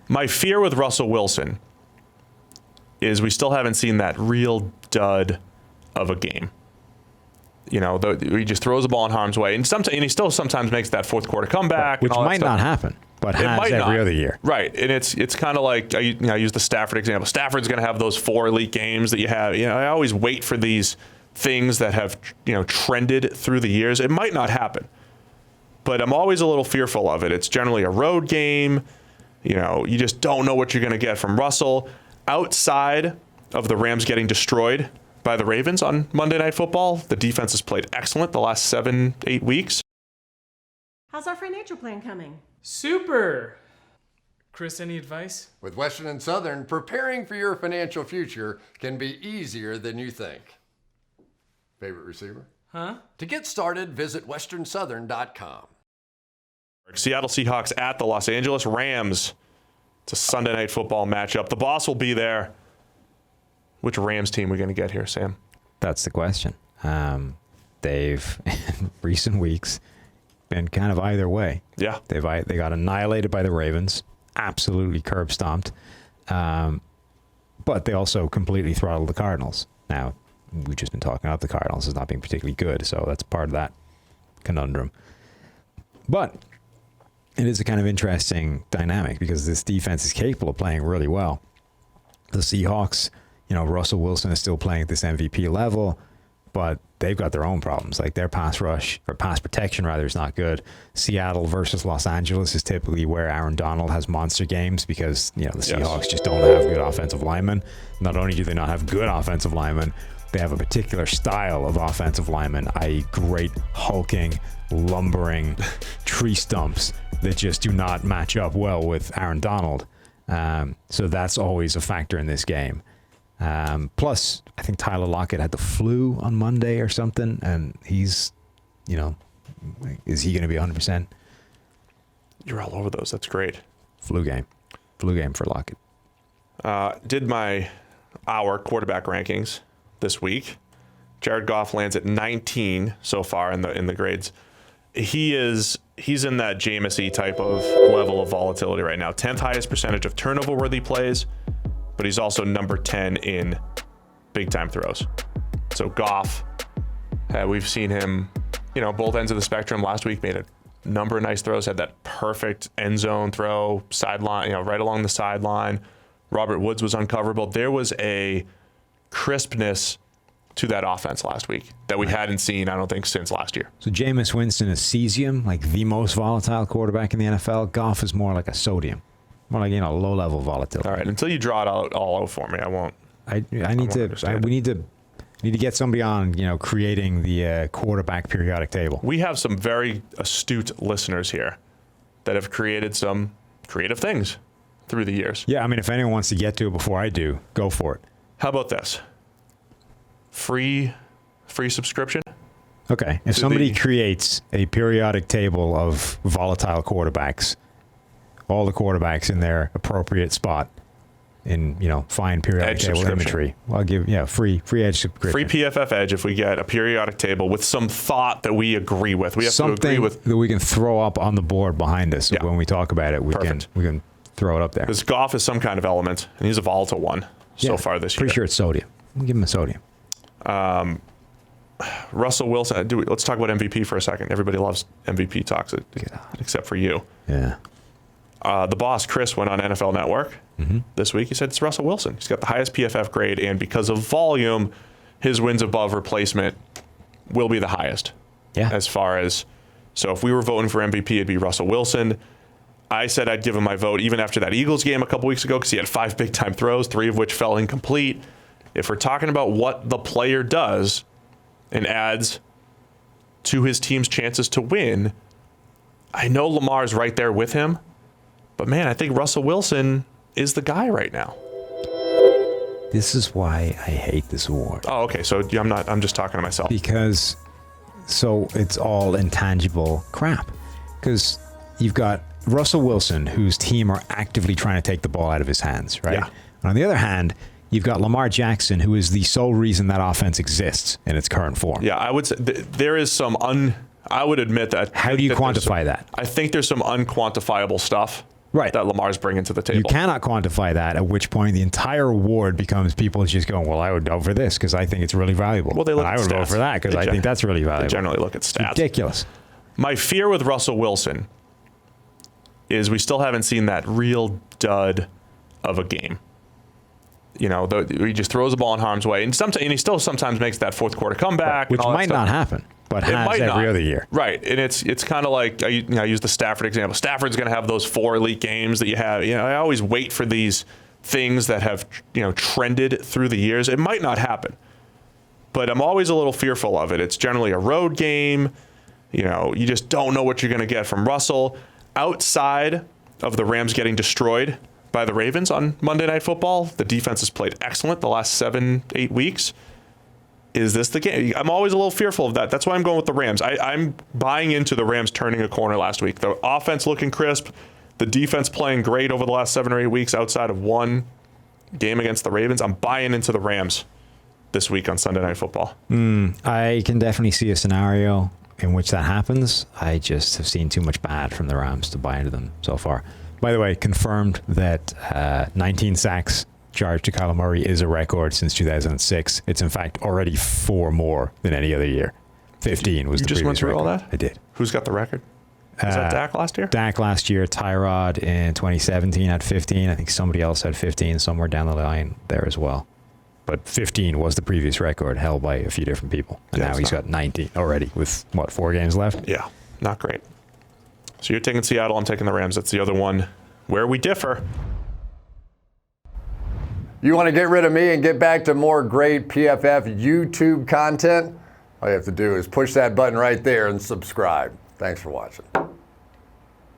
My fear with Russell Wilson is we still haven't seen that real dud of a game. You know, he just throws the ball in harm's way, and he still sometimes makes that fourth quarter comeback, which might not happen, but has every other year. Right, and it's kind of like I use the Stafford example. Stafford's going to have those 4 elite games that you have. You know, I always wait for these things that have trended through the years. It might not happen, but I'm always a little fearful of it. It's generally a road game. You know, you just don't know what you're going to get from Russell. Outside of the Rams getting destroyed by the Ravens on Monday Night Football, the defense has played excellent the last 7-8 weeks. How's our financial plan coming? Super! Chris, any advice? With Western and Southern, preparing for your financial future can be easier than you think. Favorite receiver? Huh? To get started, visit westernsouthern.com. Seattle Seahawks at the Los Angeles Rams. It's a Sunday Night Football matchup. The boss will be there. Which Rams team are we going to get here, Sam? That's the question. They've, in recent weeks, been kind of either way. Yeah. They got annihilated by the Ravens, absolutely curb stomped. But they also completely throttled the Cardinals. Now, we've just been talking about the Cardinals as not being particularly good, so that's part of that conundrum. But it is a kind of interesting dynamic because this defense is capable of playing really well. The Seahawks, Russell Wilson is still playing at this MVP level, but they've got their own problems. Like their pass rush, or pass protection rather, is not good. Seattle versus Los Angeles is typically where Aaron Donald has monster games because, the Seahawks just don't have good offensive linemen. Not only do they not have good offensive linemen, they have a particular style of offensive linemen, i.e. great hulking, lumbering tree stumps that just do not match up well with Aaron Donald. So that's always a factor in this game. Plus, I think Tyler Lockett had the flu on Monday or something, and he's, is he going to be 100%? You're all over those. That's great. Flu game for Lockett. Did our quarterback rankings this week. Jared Goff lands at 19 so far in the grades. He's in that Jameis-y type of level of volatility right now. 10th highest percentage of turnover-worthy plays, but he's also number 10 in big-time throws. So Goff, we've seen him, both ends of the spectrum. Last week made a number of nice throws, had that perfect end zone throw, sideline, right along the sideline. Robert Woods was uncoverable. There was a crispness to that offense last week that we hadn't seen, I don't think, since last year. So Jameis Winston is cesium, like the most volatile quarterback in the NFL. Goff is more like a sodium, more like low-level volatility. All right, until you draw it out all out for me, I won't. We need to get somebody on, creating the quarterback periodic table. We have some very astute listeners here that have created some creative things through the years. Yeah, I mean, if anyone wants to get to it before I do, go for it. How about this? Free subscription? Okay. If somebody creates a periodic table of volatile quarterbacks, all the quarterbacks in their appropriate spot in, fine periodic table imagery, I'll give, free edge subscription. Free PFF edge if we get a periodic table with some thought that we agree with. We have something to agree with that we can throw up on the board behind us. Yeah. When we talk about it, we can throw it up there. Because Goff is some kind of element, and he's a volatile one so far this year. Pretty sure it's sodium. We'll give him a sodium. Russell Wilson. Let's talk about MVP for a second. Everybody loves MVP talks, except for you. Yeah. The boss, Chris, went on NFL Network this week. He said it's Russell Wilson. He's got the highest PFF grade, and because of volume, his wins above replacement will be the highest. Yeah. As far as, so if we were voting for MVP, it'd be Russell Wilson. I said I'd give him my vote even after that Eagles game a couple weeks ago because he had 5 big-time throws, 3 of which fell incomplete. If we're talking about what the player does and adds to his team's chances to win, I know Lamar's right there with him, but man, I think Russell Wilson is the guy right now. This is why I hate this award. Oh, okay. So I'm just talking to myself. Because it's all intangible crap. Because you've got Russell Wilson, whose team are actively trying to take the ball out of his hands, right? Yeah. And on the other hand, you've got Lamar Jackson, who is the sole reason that offense exists in its current form. Yeah, I would say there is some I would admit that. How do you quantify that? I think there's some unquantifiable stuff Right. that Lamar's bringing to the table. You cannot quantify that, at which point the entire award becomes people just going, well, I would vote for this because I think it's really valuable. Well, they look and I at would vote stats. for that because I think that's really valuable. They generally look at stats. Ridiculous. My fear with Russell Wilson is we still haven't seen that real dud of a game. You know, he just throws the ball in harm's way, and he still sometimes makes that fourth quarter comeback, Which and all might that stuff. not happen, but It has might every not. other year. Right, and it's kind of like I use the Stafford example. Stafford's going to have those 4 elite games that you have. You know, I always wait for these things that have trended through the years. It might not happen, but I'm always a little fearful of it. It's generally a road game. You know, you just don't know what you're going to get from Russell. Outside of the Rams getting destroyed by the Ravens on Monday Night Football, the defense has played excellent the last 7-8 weeks. Is this the game? I'm always a little fearful of that. That's why I'm going with the Rams. I'm buying into the Rams turning a corner last week. The offense looking crisp, the defense playing great over the last 7 or 8 weeks outside of one game against the Ravens. I'm buying into the Rams this week on Sunday Night Football. I can definitely see a scenario in which that happens. I just have seen too much bad from the Rams to buy into them so far. By the way, confirmed that 19 sacks charged to Kyler Murray is a record since 2006. It's in fact already 4 more than any other year. 15 was the previous record. You just went through all that? I did. Who's got the record? Was that Dak last year? Dak last year. Tyrod in 2017 had 15. I think somebody else had 15 somewhere down the line there as well. But 15 was the previous record held by a few different people. And now he's got 19 already with, 4 games left? Yeah, not great. So you're taking Seattle, I'm taking the Rams. That's the other one where we differ. You want to get rid of me and get back to more great PFF YouTube content? All you have to do is push that button right there and subscribe. Thanks for watching.